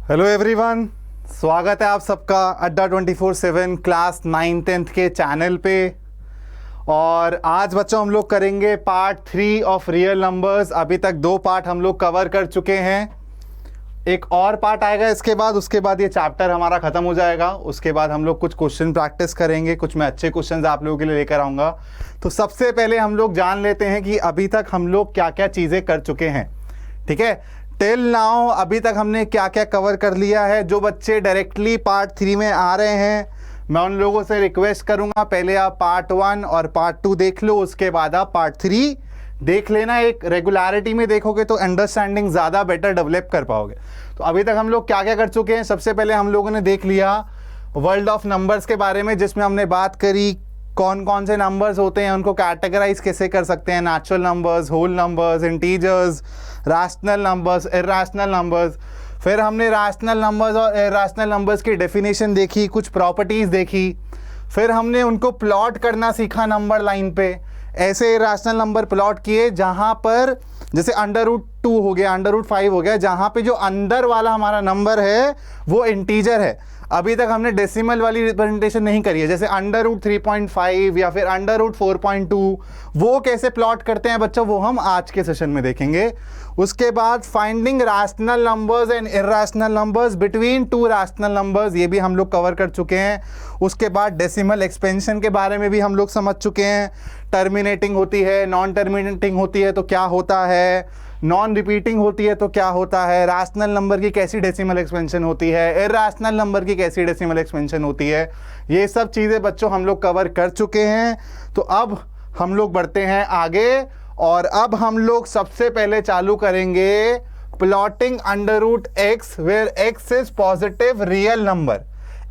Hello everyone, स्वागत है आप सबका अड्डा 24/7 क्लास 9th-10th के चैनल पे। और आज बच्चों हम लोग करेंगे पार्ट 3 ऑफ रियल नंबर्स। अभी तक 2 पार्ट हम लोग कवर कर चुके हैं, एक और पार्ट आएगा इसके बाद। उसके बाद ये चैप्टर हमारा ख़त्म हो जाएगा। उसके बाद हम लोग कुछ क्वेश्चन प्रैक्टिस करेंगे, कुछ मैं अच्छे क्वेश्चन आप लोगों के लिए लेकर आऊँगा। तो सबसे पहले हम लोग जान लेते हैं कि अभी तक हम लोग क्या क्या चीज़ें कर चुके हैं। ठीक है, टिल नाउ अभी तक हमने क्या क्या कवर कर लिया है। जो बच्चे डायरेक्टली पार्ट 3 में आ रहे हैं, मैं उन लोगों से रिक्वेस्ट करूंगा पहले आप पार्ट 1 और पार्ट 2 देख लो, उसके बाद आप पार्ट 3 देख लेना। एक रेगुलरिटी में देखोगे तो अंडरस्टैंडिंग ज़्यादा बेटर डेवलप कर पाओगे। तो अभी तक हम लोग क्या क्या कर चुके हैं। सबसे पहले हम लोगों ने देख लिया वर्ल्ड ऑफ नंबर्स के बारे में, जिसमें हमने बात करी कौन कौन से नंबर्स होते हैं, उनको कैटेगराइज कैसे कर सकते हैं। Natural numbers, whole numbers, integers, rational numbers, irrational numbers. फिर हमने रैशनल नंबर्स और इर्रेशनल नंबर्स की डेफिनेशन देखी, कुछ प्रॉपर्टीज़ देखी। फिर हमने उनको प्लॉट करना सीखा नंबर लाइन पे। ऐसे इर्रेशनल नंबर प्लॉट किए जहाँ पर जैसे √2 हो गया, √5 हो गया, जहाँ पे जो अंदर वाला हमारा नंबर है वो इंटीजर है। अभी तक हमने डेसिमल वाली रिप्रेजेंटेशन नहीं करी है, जैसे √3.5 या फिर √4.2। वो कैसे प्लॉट करते हैं बच्चों, वो हम आज के सेशन में देखेंगे। उसके बाद finding rational numbers and irrational numbers between 2 rational numbers, ये भी हम लोग कवर कर चुके हैं। उसके बाद डेसिमल एक्सपेंशन के बारे में भी हम लोग समझ चुके हैं। टर्मिनेटिंग होती है, नॉन टर्मिनेटिंग होती है तो क्या होता है, नॉन रिपीटिंग होती है तो क्या होता है, रैशनल नंबर की कैसी डेसिमल एक्सपेंशन होती है, इर्रेशनल नंबर की कैसी डेसिमल एक्सपेंशन होती है। ये सब चीज़ें बच्चों हम लोग कवर कर चुके हैं। तो अब हम लोग बढ़ते हैं आगे, और अब हम लोग सबसे पहले चालू करेंगे plotting √x where x is positive real number.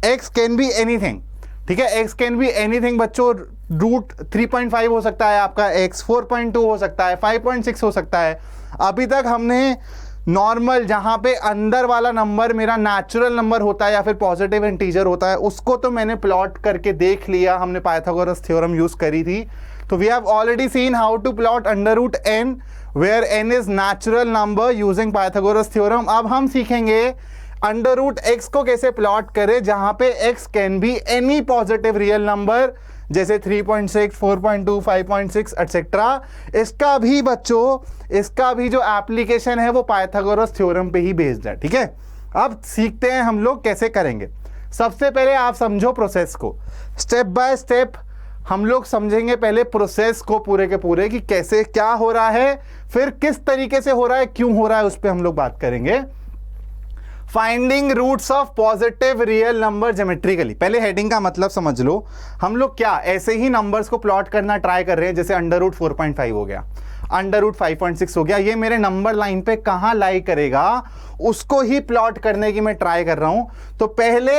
x can be anything, ठीक है, x कैन बी एनीथिंग बच्चों। √3.5 हो सकता है आपका x, 4.2 हो सकता है, 5.6 हो सकता है। अभी तक हमने नॉर्मल जहां पे अंदर वाला नंबर मेरा नेचुरल नंबर होता है या फिर पॉजिटिव इंटीजर होता है, उसको तो मैंने प्लॉट करके देख लिया, हमने पाइथागोरस थ्योरम यूज करी थी। तो we have already seen how to plot √n where n is natural number using Pythagoras theorem. अब हम सीखेंगे √x को कैसे प्लॉट करें जहां पे x can be any positive real number, जैसे 3.6, 4.2, 5.6 एटसेट्रा। इसका भी बच्चों, इसका भी जो एप्लीकेशन है वो पाइथागोरस थ्योरम पे ही बेस्ड है। ठीक है, अब सीखते हैं हम लोग कैसे करेंगे। सबसे पहले आप समझो प्रोसेस को, स्टेप बाय स्टेप हम लोग समझेंगे पहले प्रोसेस को पूरे के पूरे, कि कैसे क्या हो रहा है, फिर किस तरीके से हो रहा है, क्यों हो रहा है, उस पर हम लोग बात करेंगे। Finding roots of positive real number geometrically. पहले हेडिंग का मतलब समझ लो। हम लोग क्या ऐसे ही नंबर्स को प्लॉट करना ट्राई कर रहे हैं, जैसे √4.5 हो गया, √5.6 हो गया, ये मेरे नंबर लाइन पे कहां लाई करेगा, उसको ही प्लॉट करने की मैं ट्राई कर रहा हूं। तो पहले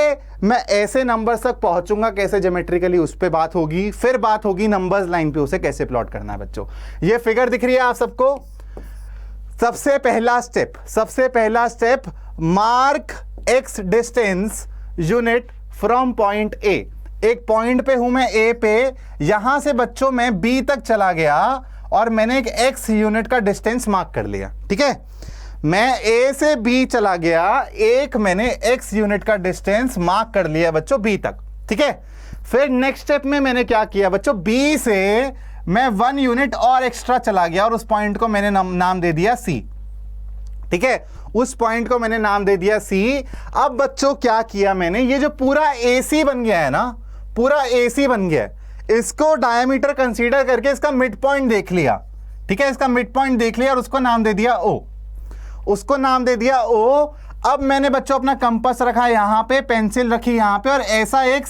मैं ऐसे नंबर्स तक पहुंचूंगा कैसे ज्योमेट्रिकली, उस पर बात होगी। फिर बात होगी नंबर्स लाइन पे उसे कैसे प्लॉट करना है बच्चों। ये फिगर दिख रही है आप सबको। सबसे पहला step mark x distance unit from point A। एक पॉइंट पे हूं मैं A पे, यहां से बच्चों मैं B तक चला गया और मैंने एक x यूनिट का डिस्टेंस मार्क कर लिया। ठीक है, मैं A से B चला गया, एक मैंने x यूनिट का डिस्टेंस मार्क कर लिया बच्चों B तक। ठीक है, फिर नेक्स्ट स्टेप में मैंने क्या किया बच्चों, B से मैं 1 यूनिट और एक्स्ट्रा चला गया और उस पॉइंट को मैंने नाम दे दिया C। ठीक है, उस पॉइंट को मैंने नाम दे दिया C। अब बच्चों क्या किया मैंने, ये जो पूरा AC बन गया है ना, पूरा AC बन गया है, इसको डायमीटर कंसीडर करके इसका मिड पॉइंट देख लिया। ठीक है, इसका मिड पॉइंट देख लिया और उसको नाम दे दिया O, उसको नाम दे दिया O। अब मैंने बच्चों अपना कंपास रखा यहां पे, पेंसिल रखी यहां पे, और ऐसा एक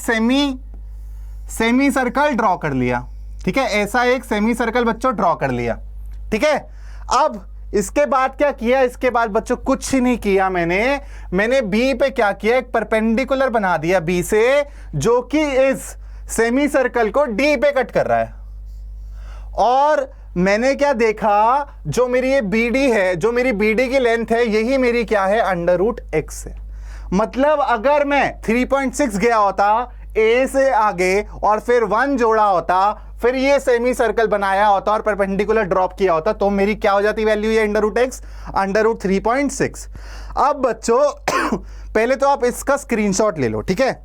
सेमी सर्कल ड्रॉ कर लिया। ठीक है, ऐसा एक सेमी सर्कल बच्चों ड्रॉ कर लिया। ठीक है, अब इसके बाद क्या किया, इसके बाद बच्चों कुछ नहीं किया मैंने B पे क्या किया, एक परपेंडिकुलर बना दिया B से, जो कि इस सेमी सर्कल को D पे कट कर रहा है। और मैंने क्या देखा, जो मेरी ये BD है, जो मेरी BD की लेंथ है, यही मेरी क्या है, √x है। मतलब अगर मैं 3.6 गया होता, ए से आगे और फिर 1 जोड़ा होता, फिर ये सेमी सर्कल बनाया होता और परपेंडिकुलर ड्रॉप किया होता, तो मेरी क्या हो जाती वैल्यू ये under root x, under root 3.6। अब बच्चों पहले तो आप इसका स्क्रीनशॉट ले लो, ठीक है।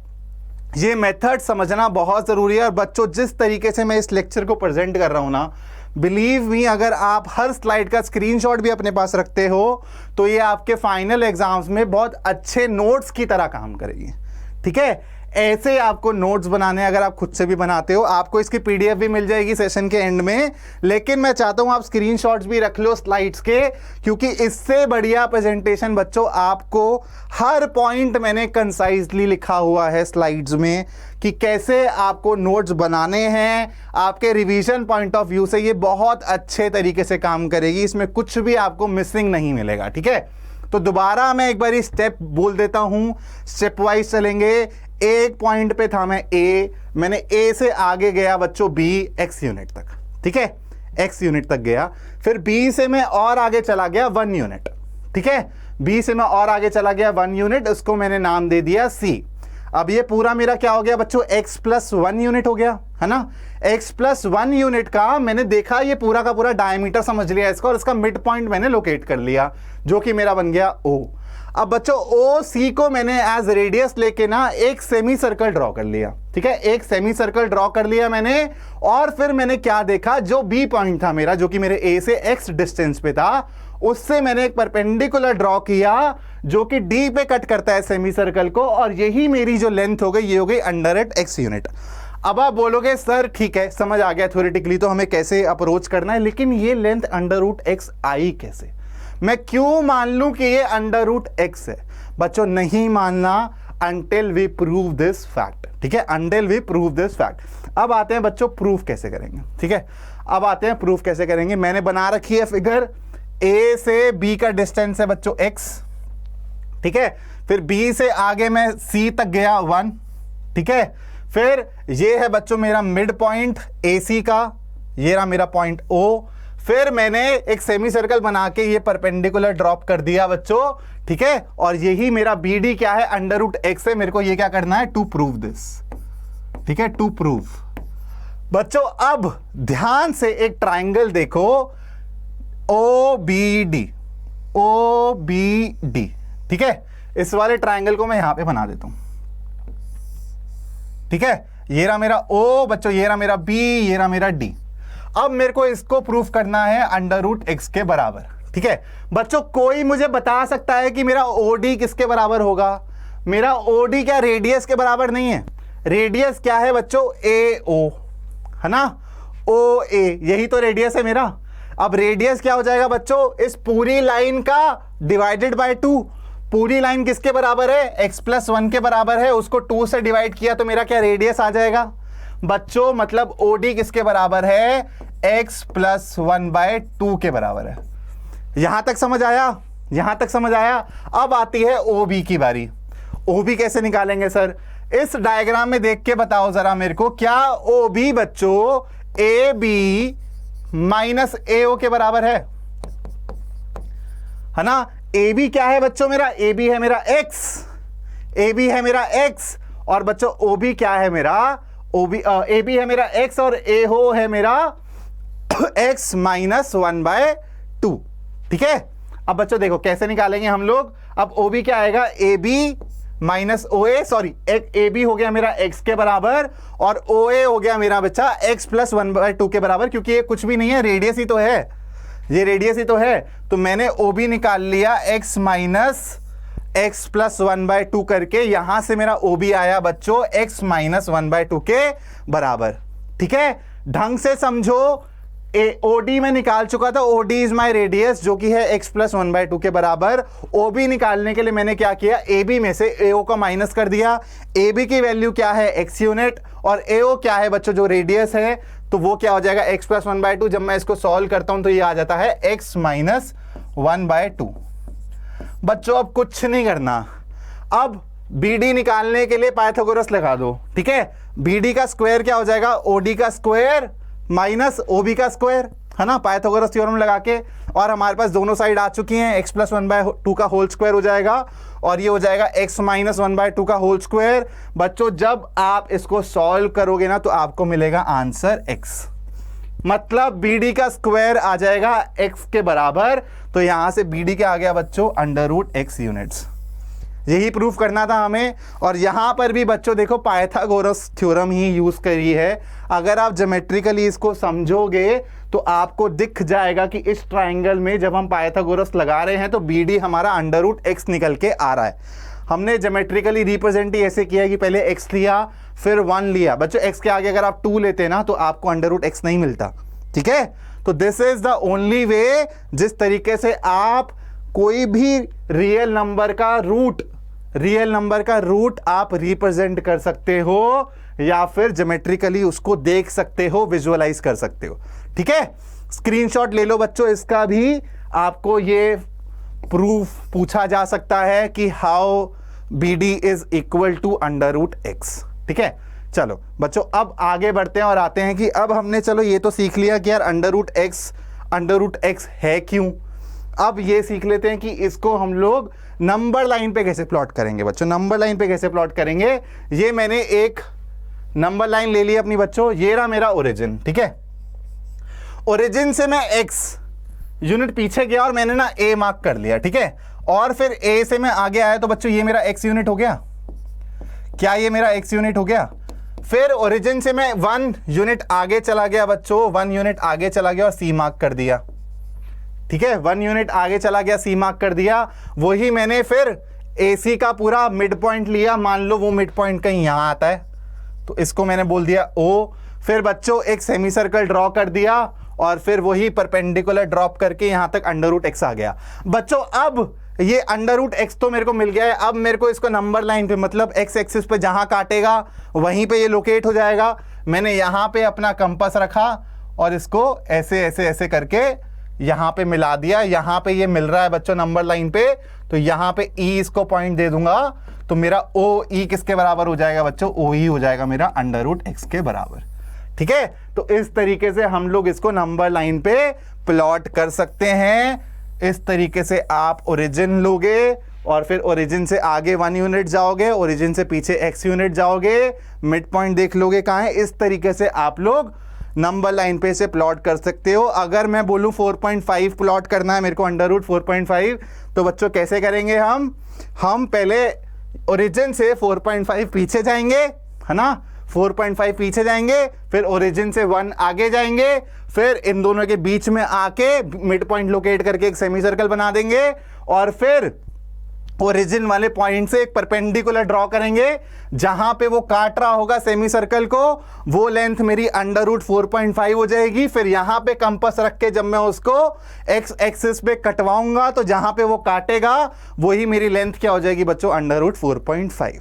ये मेथड समझना बहुत जरूरी है। और बच्चों जिस तरीके से मैं इस लेक्चर को प्रेजेंट कर रहा हूं ना, बिलीव मी, अगर आप हर स्लाइड का स्क्रीनशॉट भी अपने पास रखते हो तो ये आपके फाइनल एग्जाम्स में बहुत अच्छे नोट्स की तरह काम करेगी, ठीक है। ऐसे आपको नोट्स बनाने, अगर आप खुद से भी बनाते हो, आपको इसकी पीडीएफ भी मिल जाएगी सेशन के एंड में, लेकिन मैं चाहता हूं आप स्क्रीनशॉट्स भी रख लो स्लाइड्स के, क्योंकि इससे बढ़िया प्रेजेंटेशन बच्चों आपको हर पॉइंट मैंने कंसाइजली लिखा हुआ है स्लाइड्स में कि कैसे आपको नोट्स बनाने हैं। आपके रिवीजन पॉइंट ऑफ व्यू से ये बहुत अच्छे तरीके से काम करेगी, इसमें कुछ भी आपको मिसिंग नहीं मिलेगा, ठीक है। तो दोबारा मैं एक बार स्टेप बोल देता हूं, स्टेप वाइज चलेंगे। एक पॉइंट पे था मैं ए, मैंने ए से आगे गया बच्चों बी, एक्स यूनिट तक, ठीक है, एक्स यूनिट तक गया। फिर बी से मैं और आगे चला गया 1 यूनिट, ठीक है, बी से मैं और आगे चला गया 1 यूनिट, उसको मैंने नाम दे दिया सी। अब ये पूरा मेरा क्या हो गया बच्चों, x प्लस 1 यूनिट हो गया, है ना। x प्लस 1 यूनिट का मैंने देखा ये पूरा का पूरा डायमीटर समझ लिया इसका, और इसका मिड पॉइंट मैंने लोकेट कर लिया, जो कि मेरा बन गया O। अब बच्चों ओ सी को मैंने एज रेडियस लेके ना एक सेमी सर्कल ड्रॉ कर लिया, ठीक है, एक सेमी सर्कल ड्रॉ कर लिया मैंने। और फिर मैंने क्या देखा, जो बी पॉइंट था मेरा, जो कि मेरे ए से एक्स डिस्टेंस पे था, उससे मैंने एक परपेंडिकुलर ड्रॉ किया जो कि डी पे कट करता है सेमी सर्कल को, और यही मेरी जो लेंथ हो गई ये हो गई अंडर एट एक्स यूनिट। अब आप बोलोगे सर ठीक है समझ आ गया थ्योरेटिकली तो हमें कैसे अप्रोच करना है, लेकिन ये लेंथ अंडर रूट एक्स आई कैसे, मैं क्यों मान लूं कि ये अंडर रूट एक्स है। बच्चों नहीं मानना until we prove this fact, ठीक है, until we prove this fact। अब आते हैं बच्चों प्रूफ कैसे करेंगे, ठीक है, अब आते हैं प्रूफ कैसे करेंगे। मैंने बना रखी है फिगर, ए से बी का डिस्टेंस है बच्चों x, ठीक है, फिर बी से आगे मैं सी तक गया 1, ठीक है, फिर ये है बच्चों मेरा मिड पॉइंट ए सी का, ये रहा मेरा पॉइंट O। फिर मैंने एक सेमी सर्कल बना के ये परपेंडिकुलर ड्रॉप कर दिया बच्चों, ठीक है, और यही मेरा बी डी क्या है, अंडर रूट एक्स है। मेरे को ये क्या करना है, टू प्रूव दिस, ठीक है, टू प्रूव। बच्चों अब ध्यान से एक ट्राइंगल देखो, O B D, O B D, ठीक है, इस वाले ट्राइंगल को मैं यहां पे बना देता हूं, ठीक है, ये रहा मेरा ओ बच्चों, ये रहा मेरा बी, ये रहा मेरा डी। अब मेरे को इसको प्रूफ करना है अंडर रूट एक्स के बराबर, ठीक है। बच्चों कोई मुझे बता सकता है कि मेरा ओडी किसके बराबर होगा? मेरा ओडी क्या रेडियस के बराबर नहीं है? रेडियस क्या है बच्चों, ए ओ, है ना, ओ ए, यही तो रेडियस है मेरा। अब रेडियस क्या हो जाएगा बच्चों, इस पूरी लाइन का डिवाइडेड बाय 2। पूरी लाइन किसके बराबर है, x प्लस 1 के बराबर है, उसको 2 से डिवाइड किया तो मेरा क्या रेडियस आ जाएगा बच्चों। मतलब OD किसके बराबर है, x प्लस 1 बाय 2 के बराबर है। यहां तक समझ आया, यहां तक समझ आया। अब आती है OB की बारी। OB कैसे निकालेंगे सर, इस डायग्राम में देख के बताओ जरा मेरे को, क्या OB बच्चों AB माइनस AO के बराबर है ना। AB क्या है बच्चों मेरा, AB है मेरा x, AB है मेरा x, और बच्चों OB क्या है मेरा, AB है मेरा x और AO है मेरा x माइनस 1 बाय 2, ठीक है। अब बच्चों देखो कैसे निकालेंगे हम लोग। अब OB क्या आएगा, AB minus OA, sorry AB हो गया मेरा x के बराबर और OA हो गया मेरा बच्चा x प्लस 1 बाय 2 के बराबर, क्योंकि ये कुछ भी नहीं है, रेडियस ही तो है, ये रेडियस ही तो है। तो मैंने OB निकाल लिया x minus x plus 1 by 2 करके, यहां से मेरा OB आया बच्चों x माइनस 1 बाय 2 के बराबर, ठीक है। ढंग से समझो, OD में निकाल चुका था, OD इज माई रेडियस जो कि है x प्लस 1 बाय 2 के बराबर। OB निकालने के लिए मैंने क्या किया, AB में से AO का माइनस कर दिया। AB की वैल्यू क्या है, x यूनिट, और AO क्या है बच्चों जो रेडियस है, तो वो क्या हो जाएगा x प्लस 1 बाय 2। जब मैं इसको सॉल्व करता हूं तो ये आ जाता है x माइनस 1 बाय 2। बच्चों अब कुछ नहीं करना, अब BD निकालने के लिए पाइथागोरस लगा दो, ठीक है। BD का स्क्वायर क्या हो जाएगा, OD का स्क्वायर माइनस OB का स्क्वायर, है ना, पाइथागोरस थ्योरम लगा के, और हमारे पास दोनों साइड आ चुकी हैं, x प्लस 1/2 का होल स्क्वायर हो जाएगा और ये हो जाएगा x माइनस 1/2 का होल स्क्वायर। बच्चों जब आप इसको सॉल्व करोगे ना तो आपको मिलेगा आंसर x, मतलब BD का स्क्वायर आ जाएगा x के बराबर। तो यहां से BD के आ गया बच्चों √x यूनिट्स। यही प्रूफ करना था हमें। और यहां पर भी बच्चों देखो पाइथागोरस थ्योरम ही यूज करी है। अगर आप ज्योमेट्रिकली इसको समझोगे तो आपको दिख जाएगा कि इस ट्राइंगल में जब हम पाइथागोरस लगा रहे हैं तो BD हमारा √x निकल के आ रहा है। हमने ज्योमेट्रिकली रिप्रेजेंट ही ऐसे किया कि पहले x लिया फिर 1 लिया। बच्चों x के आगे अगर आप 2 लेते ना तो आपको √x नहीं मिलता, ठीक है। तो this is the only way जिस तरीके से आप कोई भी रियल नंबर का रूट आप रिप्रेजेंट कर सकते हो या फिर ज्योमेट्रिकली उसको देख सकते हो, विजुअलाइज कर सकते हो, ठीक है। स्क्रीनशॉट ले लो बच्चों, इसका भी आपको ये प्रूफ पूछा जा सकता है कि how BD is equal to √x, ठीक है। चलो बच्चों अब आगे बढ़ते हैं और आते हैं कि अब हमने चलो ये तो सीख लिया कि यार √x है क्यों। अब ये सीख लेते हैं कि इसको हम लोग नंबर लाइन पे कैसे प्लॉट करेंगे। बच्चों नंबर लाइन पे कैसे प्लॉट करेंगे, ये मैंने एक नंबर लाइन ले ली अपनी बच्चों, ये रहा मेरा ओरिजिन, ठीक है। ओरिजिन से मैं x यूनिट पीछे गया और मैंने ना a मार्क कर लिया, ठीक है। और फिर a से मैं आगे आया तो बच्चों ये मेरा x यूनिट हो गया, क्या ये मेरा x यूनिट हो गया। फिर ओरिजिन से मैं 1 यूनिट आगे चला गया बच्चों, 1 यूनिट आगे चला गया और c मार्क कर दिया, ठीक है। 1 यूनिट आगे चला गया, c मार्क कर दिया। वही मैंने फिर AC का पूरा मिड पॉइंट लिया, मान लो वो मिड पॉइंट कहीं यहां आता है तो इसको मैंने बोल दिया O। फिर बच्चों एक सेमी सर्कल ड्रॉ कर दिया और फिर वही परपेंडिकुलर ड्रॉप करके यहां तक √x आ गया। बच्चों अब ये √x तो मेरे को मिल गया है। अब मेरे को इसको नंबर लाइन पे मतलब x एक्सिस पे जहां काटेगा वहीं पे ये लोकेट हो जाएगा। मैंने यहां पे अपना कंपास रखा और इसको ऐसे ऐसे ऐसे करके यहां पे मिला दिया। यहां पे ये मिल रहा है बच्चों नंबर लाइन पे, तो यहां पे E इसको पॉइंट दे दूंगा तो मेरा OE किसके बराबर हो जाएगा बच्चों, OE हो जाएगा मेरा √x के बराबर, ठीक है। तो इस तरीके से हम लोग इसको नंबर लाइन पे प्लॉट कर सकते हैं। इस तरीके से आप ओरिजिन लोगे और फिर ओरिजिन से आगे 1 यूनिट जाओगे, ओरिजिन से पीछे x यूनिट जाओगे, मिड पॉइंट देख लोगे कहाँ है। इस तरीके से आप लोग नंबर लाइन पे से प्लॉट कर सकते हो। अगर मैं बोलूं 4.5 प्लॉट करना है मेरे को √4.5 तो बच्चों कैसे करेंगे हम पहले ओरिजिन से 4.5 पीछे जाएंगे, है ना, 4.5 पीछे जाएंगे, फिर ओरिजिन से 1 आगे जाएंगे, फिर इन दोनों के बीच में आके मिड पॉइंट लोकेट करके एक सेमी सर्कल बना देंगे और फिर ओरिजिन वाले पॉइंट से एक परपेंडिकुलर ड्रॉ करेंगे। जहां पे वो काट रहा होगा सेमी सर्कल को वो लेंथ मेरी √4.5 हो जाएगी। फिर यहां पे कंपास रख के जब मैं उसको x एक्सिस पे कटवाऊंगा तो जहां पे वो काटेगा वही मेरी लेंथ क्या हो जाएगी बच्चों, √4.5,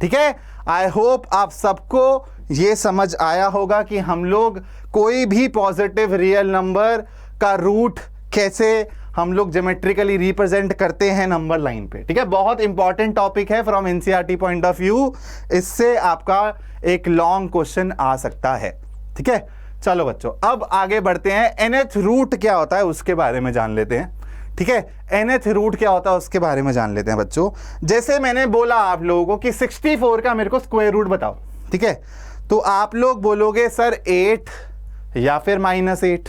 ठीक है। आई होप आप सबको ये समझ आया होगा कि हम लोग कोई भी पॉजिटिव रियल नंबर का रूट कैसे हम लोग ज्योमेट्रिकली रिप्रेजेंट करते हैं नंबर लाइन पे, ठीक है। बहुत इंपॉर्टेंट टॉपिक है from NCERT point of view, इससे आपका एक लॉन्ग क्वेश्चन आ सकता है, ठीक है। चलो बच्चों अब आगे बढ़ते हैं। nth रूट क्या होता है उसके बारे में जान लेते हैं, ठीक है। nth रूट क्या होता है उसके बारे में जान लेते हैं बच्चों। जैसे मैंने बोला आप लोगों को कि 64 का मेरे को स्क्वायर रूट बताओ, ठीक है। तो आप लोग बोलोगे सर 8 या फिर -8,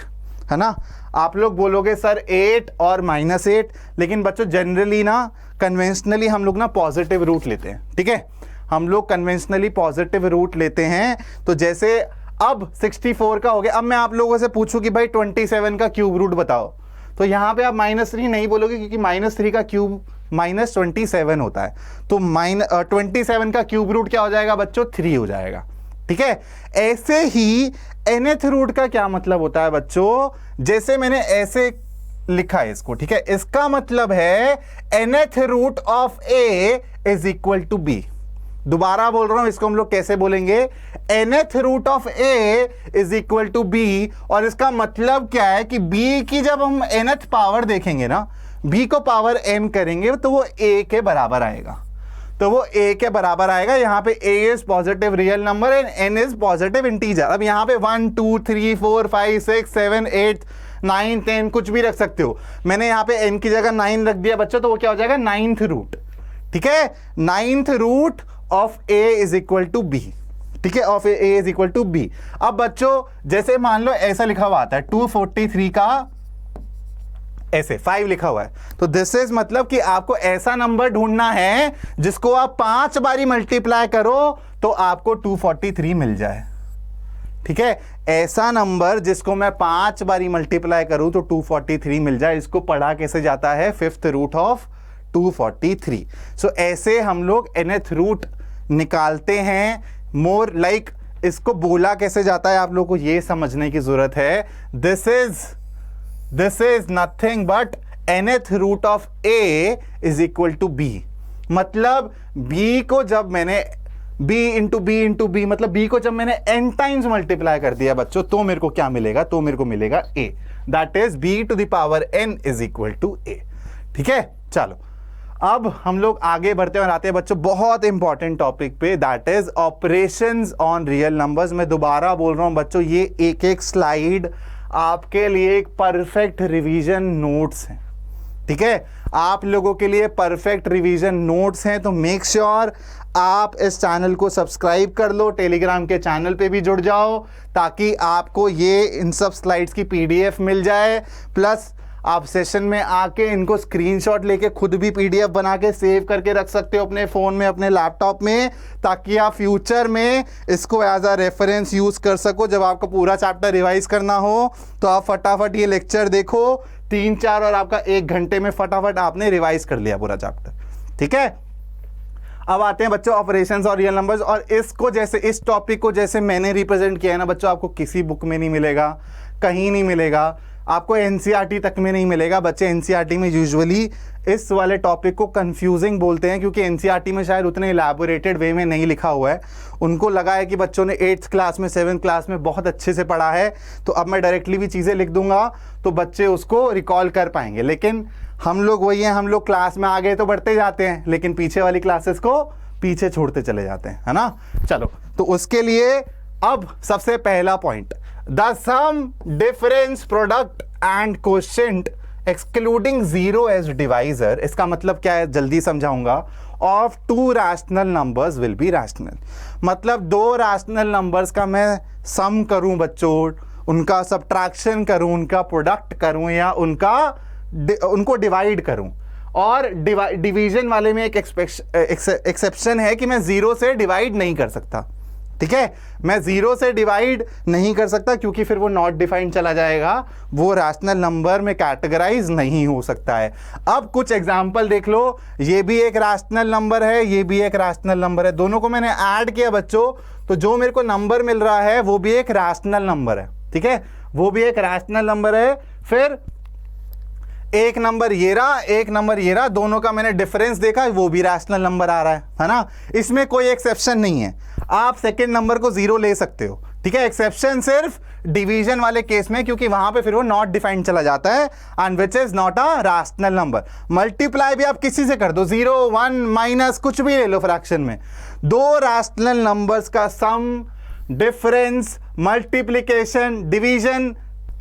है ना। आप लोग बोलोगे सर 8 और -8, लेकिन बच्चों जनरली ना कन्वेंशनली हम लोग ना पॉजिटिव रूट लेते हैं, ठीक है। हम लोग कन्वेंशनली पॉजिटिव रूट लेते हैं। तो जैसे अब 64 का हो गया, अब मैं आप लोगों से पूछूं कि भाई 27 का क्यूब रूट बताओ, तो यहां पे आप -3 नहीं बोलोगे क्योंकि -3 का क्यूब -27 होता है। तो 27 का क्यूब रूट क्या हो जाएगा बच्चों, 3 हो जाएगा, ठीक है। ऐसे ही nth रूट का क्या मतलब होता है बच्चों, जैसे मैंने ऐसे लिखा है इसको, ठीक है। इसका मतलब है nth root of a is equal to b। दोबारा बोल रहा हूं, इसको हम लोग कैसे बोलेंगे, nth root of a is equal to b। और इसका मतलब क्या है कि b की जब हम nth पावर देखेंगे ना, b को पावर n करेंगे तो वो a के बराबर आएगा, तो वो a के बराबर आएगा। यहां पे a is positive real number and n is positive integer. अब यहां पे 1 2 3 4 5 6 7 8 9, 10 कुछ भी रख सकते हो। मैंने यहाँ पे n की जगह 9 रख दिया बच्चों, तो वो क्या हो जाएगा 9th रूट। ठीक है, 9th root of a is equal to b। ठीक है, of a is equal to b। अब बच्चों जैसे मान लो ऐसा लिखा हुआ आता है 243 का ऐसे 5 लिखा हुआ है, तो दिस इज मतलब कि आपको ऐसा नंबर ढूंढना है जिसको आप 5 बारी मल्टीप्लाई करो तो आपको 243 मिल जाए। ठीक है, ऐसा नंबर जिसको मैं 5 बारी मल्टीप्लाई करूं तो 243 मिल जाए, इसको पढ़ा कैसे जाता है 5th रूट ऑफ 243। सो ऐसे हम लोग nth रूट निकालते हैं। मोर लाइक इसको बोला कैसे जाता है आप लोगों को ये समझने की जरूरत है। This is nothing but nth root of a is equal to b। मतलब b को जब मैंने b इंटू बी मतलब b को जब मैंने n टाइम्स मल्टीप्लाई कर दिया बच्चों, तो मेरे को क्या मिलेगा, तो मेरे को मिलेगा a। That is b to the power n is equal to a। ठीक है, चलो अब हम लोग आगे बढ़ते और आते हैं बच्चों बहुत इंपॉर्टेंट टॉपिक पे, that is operations on real numbers. मैं दोबारा बोल रहा हूं बच्चों, ये एक एक स्लाइड आपके लिए एक परफेक्ट रिवीजन नोट्स हैं। ठीक है, आप लोगों के लिए परफेक्ट रिवीजन नोट्स हैं, तो मेक श्योर आप इस चैनल को सब्सक्राइब कर लो, टेलीग्राम के चैनल पे भी जुड़ जाओ ताकि आपको ये इन सब स्लाइड्स की पीडीएफ मिल जाए। प्लस आप सेशन में आके इनको स्क्रीनशॉट लेके खुद भी पीडीएफ बना के सेव करके रख सकते हो अपने फ़ोन में, अपने लैपटॉप में, ताकि आप फ्यूचर में इसको एज अ रेफरेंस यूज़ कर सको। जब आपको पूरा चैप्टर रिवाइज करना हो तो आप फटाफट ये लेक्चर देखो 3-4 और आपका 1 घंटे में फटाफट आपने रिवाइज कर लिया पूरा चैप्टर। ठीक है, अब आते हैं बच्चों ऑपरेशंस और रियल नंबर्स। और इसको जैसे इस टॉपिक को जैसे मैंने रिप्रेजेंट किया है ना बच्चों, आपको किसी बुक में नहीं मिलेगा, कहीं नहीं मिलेगा, आपको एनसीईआरटी तक में नहीं मिलेगा। बच्चे एनसीईआरटी में यूजुअली इस वाले टॉपिक को कंफ्यूजिंग बोलते हैं क्योंकि एनसीईआरटी में शायद उतने इलैबोरेटेड वे में नहीं लिखा हुआ है। उनको लगा है कि बच्चों ने 8th क्लास में 7th क्लास में बहुत अच्छे से पढ़ा है, तो अब मैं डायरेक्टली भी चीज़ें लिख दूंगा तो बच्चे उसको रिकॉल कर पाएंगे। लेकिन हम लोग वही हैं, हम लोग क्लास में आगे तो बढ़ते जाते हैं लेकिन पीछे वाली क्लासेस को पीछे छोड़ते चले जाते हैं, है ना। चलो, तो उसके लिए अब सबसे पहला point, the sum difference product and quotient excluding zero as divisor. इसका मतलब क्या है जल्दी समझाऊंगा। Of 2 rational numbers will be rational. मतलब 2 रैशनल नंबर्स का मैं सम करूं बच्चों, उनका सब्ट्रैक्शन करूं, उनका प्रोडक्ट करूं या उनको डिवाइड करूं। और डिवीजन वाले में एक एक्सेप्शन है कि मैं 0 से डिवाइड नहीं कर सकता। ठीक है, मैं 0 से डिवाइड नहीं कर सकता क्योंकि फिर वो नॉट डिफाइंड चला जाएगा, वो रैशनल नंबर में कैटेगराइज नहीं हो सकता है। अब कुछ एग्जांपल देख लो, ये भी एक रैशनल नंबर है, ये भी एक रैशनल नंबर है, दोनों को मैंने ऐड किया बच्चों, तो जो मेरे को नंबर मिल रहा है वो भी एक रैशनल नंबर है। ठीक है, वो भी एक रैशनल नंबर है। फिर एक नंबर ये रहा, एक नंबर ये रहा, दोनों का मैंने डिफरेंस देखा, वो भी रैशनल नंबर आ रहा है ना। इसमें कोई एक्सेप्शन नहीं है, आप सेकंड नंबर को 0 ले सकते हो। ठीक है, एक्सेप्शन सिर्फ डिवीजन वाले केस में, क्योंकि वहां पे फिर वो नॉट डिफाइंड चला जाता है and which is not a rational number. Multiply भी आप किसी से कर दो, 0, 1, माइनस कुछ भी ले लो फ्रैक्शन में। 2 रैशनल नंबर्स का सम, डिफरेंस, मल्टीप्लीकेशन, डिवीजन,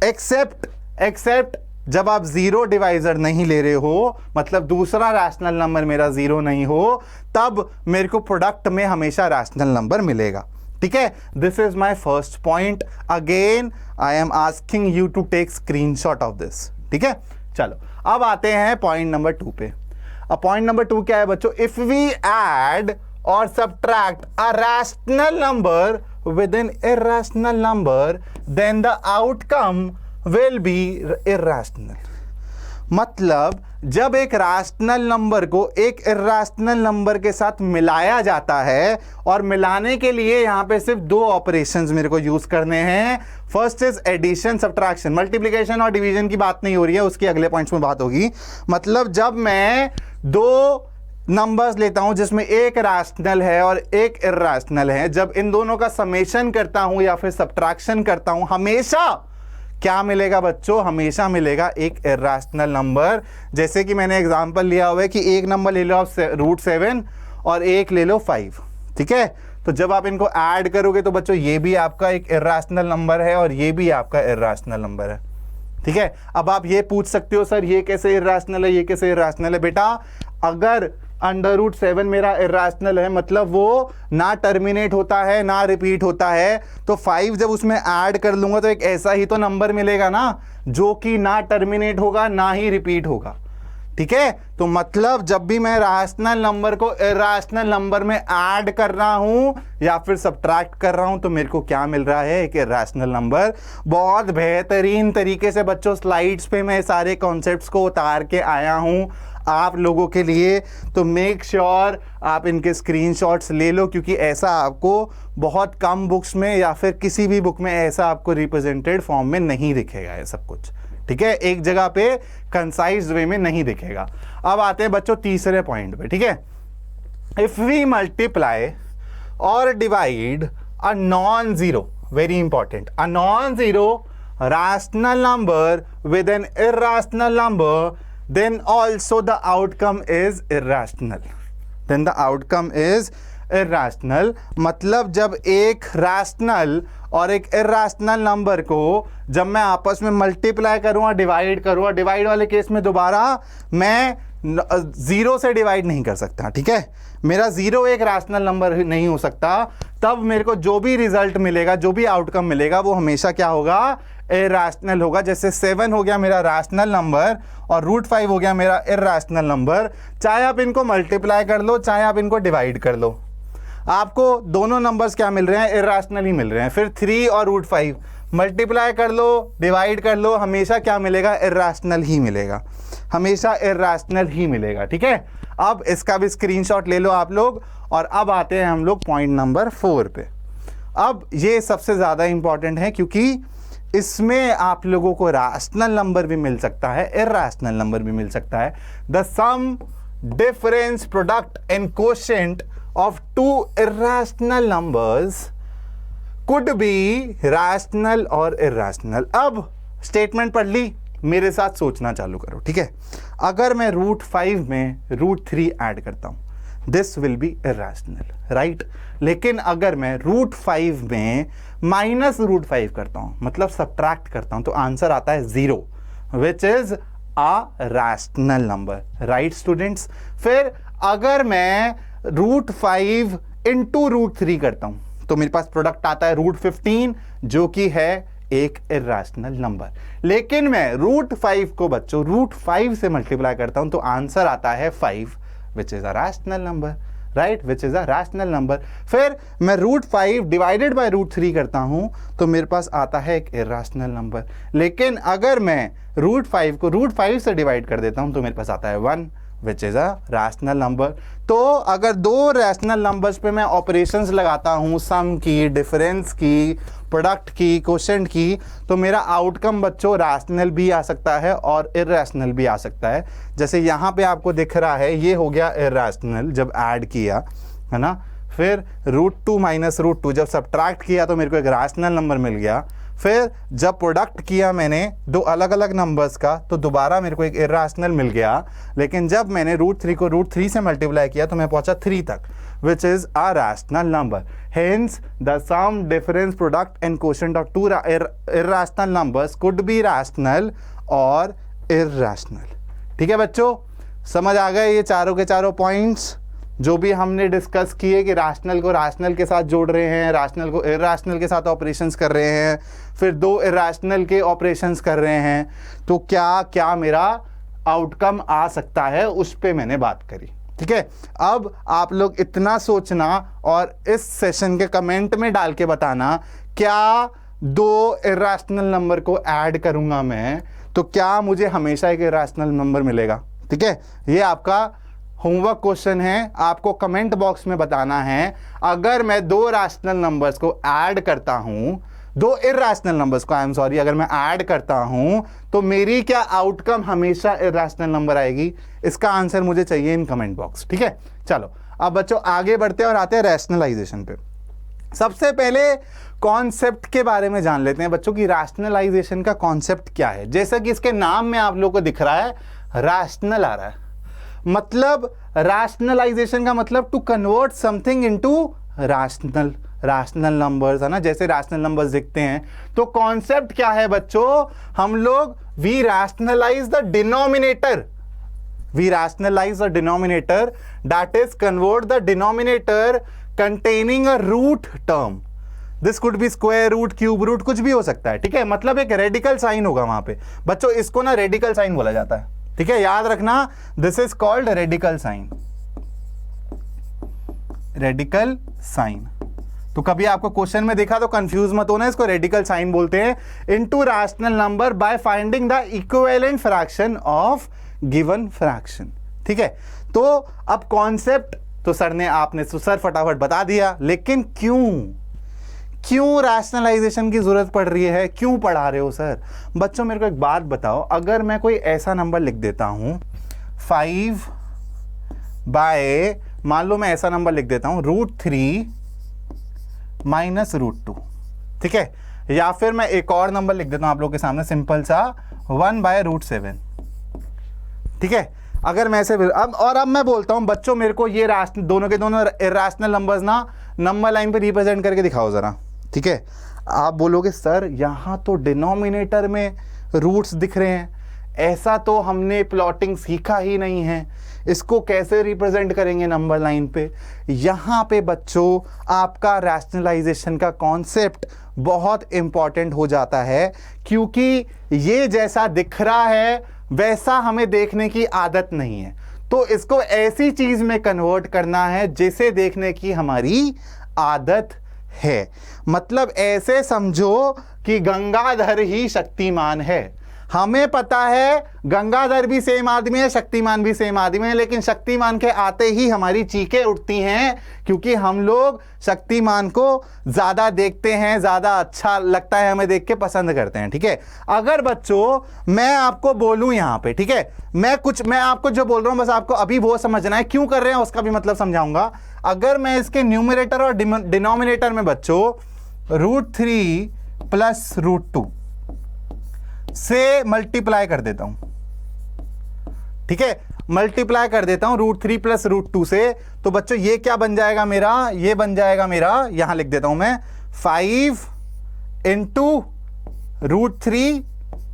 एक्सेप्ट जब आप 0 डिवाइजर नहीं ले रहे हो, मतलब दूसरा रैशनल नंबर मेरा 0 नहीं हो, तब मेरे को प्रोडक्ट में हमेशा रैशनल नंबर मिलेगा। ठीक है, this is my first point. Again I am asking you to take screenshot of this. ठीक है, चलो अब आते हैं पॉइंट नंबर 2 पे। अब पॉइंट नंबर 2 क्या है बच्चों, इफ वी ऐड और subtract a rational number with an irrational number then the outcome will be irrational। मतलब जब एक रैशनल नंबर को एक इर्रेशनल नंबर के साथ मिलाया जाता है, और मिलाने के लिए यहां पे सिर्फ 2 ऑपरेशंस मेरे को यूज करने हैं। First is addition, subtraction, multiplication और डिवीजन की बात नहीं हो रही है, उसकी अगले पॉइंट्स में बात होगी। मतलब जब मैं 2 नंबर्स लेता हूं जिसमें एक रैशनल है और एक इर्रेशनल है, जब इन दोनों का समेशन करता हूं या फिर सब्ट्रैक्शन करता हूं, हमेशा क्या मिलेगा बच्चों, हमेशा मिलेगा एक इर्रेशनल नंबर। जैसे कि मैंने एग्जांपल लिया हुआ है कि एक नंबर ले लो आप √7 और एक ले लो 5। ठीक है, तो जब आप इनको ऐड करोगे तो बच्चों ये भी आपका एक इर्रेशनल नंबर है और ये भी आपका इर्रेशनल नंबर है। ठीक है। अब आप ये पूछ सकते हो सर ये कैसे इर्रेशनल है, ये कैसे इर्रेशनल है। बेटा अगर √7 मेरा इर्रेशनल है मतलब वो ना टर्मिनेट होता है ना रिपीट होता है, तो 5 जब उसमें ऐड कर लूंगा तो एक ऐसा ही तो नंबर मिलेगा ना जो कि ना टर्मिनेट होगा ना ही रिपीट होगा। ठीक है, तो मतलब जब भी मैं रैशनल नंबर को इर्रेशनल नंबर में ऐड कर रहा हूं या फिर सब्ट्रैक्ट कर रहा हूं तो मेरे को क्या मिल रहा है, एक इर्रेशनल नंबर। बहुत बेहतरीन तरीके से बच्चों स्लाइड्स पे मैं सारे कॉन्सेप्ट्स को उतार के आया हूं आप लोगों के लिए, तो मेक श्योर आप इनके स्क्रीनशॉट्स ले लो, क्योंकि ऐसा आपको बहुत कम बुक्स में या फिर किसी भी बुक में ऐसा आपको रिप्रेजेंटेड फॉर्म में नहीं दिखेगा ये सब कुछ। ठीक है, एक जगह पे कंसाइज वे में नहीं दिखेगा। अब आते हैं बच्चों तीसरे पॉइंट पे। ठीक है, इफ वी मल्टीप्लाई और divide a non zero, very important, a non zero rational number with an irrational number, then also the outcome is irrational, then the outcome is irrational। मतलब जब एक रैशनल और एक irrational number को जब मैं आपस में मल्टीप्लाई करूँगा डिवाइड करूँगा, डिवाइड वाले केस में दोबारा मैं जीरो से डिवाइड नहीं कर सकता। ठीक है, मेरा जीरो एक रैशनल नंबर नहीं हो सकता, तब मेरे को जो भी रिजल्ट मिलेगा, जो भी आउटकम मिलेगा वो हमेशा क्या होगा, इर्रेशनल होगा। जैसे 7 हो गया मेरा रैशनल नंबर और √5 हो गया मेरा इर्रेशनल नंबर। चाहे आप इनको मल्टीप्लाई कर लो चाहे आप इनको डिवाइड कर लो, आपको दोनों नंबर्स क्या मिल रहे हैं, इर्रेशनल ही मिल रहे हैं। फिर 3 और √5 मल्टीप्लाई कर लो डिवाइड कर लो, हमेशा क्या मिलेगा, इर्रेशनल ही मिलेगा, हमेशा इर्रेशनल ही मिलेगा। ठीक है, अब इसका भी स्क्रीनशॉट ले लो आप लोग। और अब आते हैं हम लोग पॉइंट नंबर 4 पे। अब ये सबसे ज़्यादा इंपॉर्टेंट है क्योंकि इसमें आप लोगों को रैशनल नंबर भी मिल सकता है, इर्रेशनल नंबर भी मिल सकता है। The sum difference product and quotient of two irrational numbers could be rational और इर्रेशनल। अब स्टेटमेंट पढ़ ली, मेरे साथ सोचना चालू करो। ठीक है, अगर मैं √5 में √3 ऐड करता हूं this will be irrational, right. लेकिन अगर मैं √5 में -√5 करता हूं, मतलब सब्ट्रैक्ट करता हूं, तो आंसर आता है 0 which is a rational number, right students. फिर अगर मैं √5 इंटू √3 करता हूं तो मेरे पास प्रोडक्ट आता है √15 जो कि है एक इर्रेशनल नंबर। लेकिन मैं √5 को बच्चों √5 से मल्टीप्लाई करता हूं तो आंसर आता है 5 which is a rational number, right, which is a rational number। फिर मैं √5 डिवाइडेड बाय √3 करता हूं तो मेरे पास आता है एक इर्रेशनल नंबर। लेकिन अगर मैं √5 को √5 से डिवाइड कर देता हूं तो मेरे पास आता है 1 which is a rational number। तो अगर दो रैशनल नंबर्स पे मैं ऑपरेशंस लगाता हूं, सम की, डिफरेंस की, प्रोडक्ट की, कोशेंट की, तो मेरा आउटकम बच्चों रैशनल भी आ सकता है और इर्रेशनल भी आ सकता है। जैसे यहाँ पे आपको दिख रहा है ये हो गया इर्रेशनल जब ऐड किया, है ना। फिर √2 - √2 जब सब्ट्रैक्ट किया तो मेरे को एक रैशनल नंबर मिल गया। फिर जब प्रोडक्ट किया मैंने दो अलग अलग नंबर्स का तो दोबारा मेरे को एक इर्रेशनल मिल गया। लेकिन जब मैंने √3 को √3 से मल्टीप्लाई किया तो मैं पहुंचा 3 तक which is a rational number। Hence the sum, difference, product and quotient of two irrational numbers could be rational or irrational। ठीक है बच्चों, समझ आ गए ये चारों के चारों पॉइंट्स जो भी हमने डिस्कस किए कि रैशनल को रैशनल के साथ जोड़ रहे हैं, रैशनल को इर्रेशनल के साथ ऑपरेशंस कर रहे हैं, फिर दो इर्रेशनल के ऑपरेशंस कर रहे हैं, तो क्या क्या मेरा आउटकम आ सकता है उस पे मैंने बात करी। ठीक है, अब आप लोग इतना सोचना और इस सेशन के कमेंट में डाल के बताना क्या दो इर्रेशनल नंबर को ऐड करूंगा मैं तो क्या मुझे हमेशा एक इर्रेशनल नंबर मिलेगा। ठीक है, ये आपका होमवर्क क्वेश्चन है, आपको कमेंट बॉक्स में बताना है। अगर मैं दो रैशनल नंबर्स को ऐड करता हूं, दो इर्रेशनल नंबर्स को, आई एम सॉरी, अगर मैं ऐड करता हूं तो मेरी क्या आउटकम हमेशा इर्रेशनल नंबर आएगी। इसका आंसर मुझे चाहिए इन कमेंट बॉक्स। ठीक है, चलो अब बच्चों आगे बढ़ते हैं और आते हैं रैशनलाइजेशन पे। सबसे पहले कॉन्सेप्ट के बारे में जान लेते हैं बच्चों की रैशनलाइजेशन का कॉन्सेप्ट क्या है। जैसा कि इसके नाम में आप लोगों को दिख रहा है रैशनल आ रहा है, मतलब रैशनलाइजेशन का मतलब to convert something into rational. Rational numbers, है ना, जैसे रैशनल नंबर्स दिखते हैं। तो कॉन्सेप्ट क्या है बच्चों, हम लोग we rationalize the denominator, we rationalize the denominator, that is convert the denominator containing a root term, this could be square root, cube root, कुछ भी हो सकता है, ठीक है। मतलब एक रेडिकल साइन होगा वहां पे बच्चों, इसको ना रेडिकल साइन बोला जाता है, ठीक है, याद रखना, this is called radical sign, radical sign. तो कभी आपको क्वेश्चन में देखा तो कंफ्यूज मत होना, इसको रेडिकल साइन बोलते हैं, into rational number by finding the equivalent fraction of given fraction, ठीक है। तो अब कॉन्सेप्ट तो सर ने आपने सर फटाफट बता दिया, लेकिन क्यों रैशनलाइजेशन की जरूरत पड़ रही है, क्यों पढ़ा रहे हो सर? बच्चों मेरे को एक बात बताओ, अगर मैं कोई ऐसा नंबर लिख देता हूं 5 बाय, मान लो मैं ऐसा नंबर लिख देता हूं √3 माइनस √2, ठीक है, या फिर मैं एक और नंबर लिख देता हूं आप लोगों के सामने सिंपल सा 1 बाय √7, ठीक है। अगर मैं ऐसे अब मैं बोलता हूं बच्चों मेरे को ये दोनों के दोनों इरैशनल नंबर्स ना नंबर लाइन पे रिप्रेजेंट करके दिखाओ जरा, ठीक है। आप बोलोगे सर यहां तो डिनोमिनेटर में रूट्स दिख रहे हैं, ऐसा तो हमने प्लॉटिंग सीखा ही नहीं है, इसको कैसे रिप्रेजेंट करेंगे नंबर लाइन पे? यहां पे बच्चों आपका रैशनलाइजेशन का कॉन्सेप्ट बहुत इंपॉर्टेंट हो जाता है, क्योंकि ये जैसा दिख रहा है वैसा हमें देखने की आदत नहीं है, तो इसको ऐसी चीज में कन्वर्ट करना है जिसे देखने की हमारी आदत है। मतलब ऐसे समझो कि गंगाधर ही शक्तिमान है, हमें पता है गंगाधर भी सेम आदमी है, शक्तिमान भी सेम आदमी है, लेकिन शक्तिमान के आते ही हमारी चीखें उठती हैं, क्योंकि हम लोग शक्तिमान को ज्यादा देखते हैं, ज्यादा अच्छा लगता है हमें देख के, पसंद करते हैं, ठीक है। अगर बच्चों मैं आपको बोलूं यहां पे, ठीक है, मैं आपको जो बोल रहा हूं बस आपको अभी वो समझना है, क्यों कर रहे हैं उसका भी मतलब समझाऊंगा। अगर मैं इसके न्यूमरेटर और डिनोमिनेटर में बच्चों √3 प्लस √2 से मल्टीप्लाई कर देता हूं, ठीक है, मल्टीप्लाई कर देता हूं √3 प्लस √2 से, तो बच्चों ये क्या बन जाएगा मेरा, ये बन जाएगा मेरा, यहां लिख देता हूं मैं 5 into √3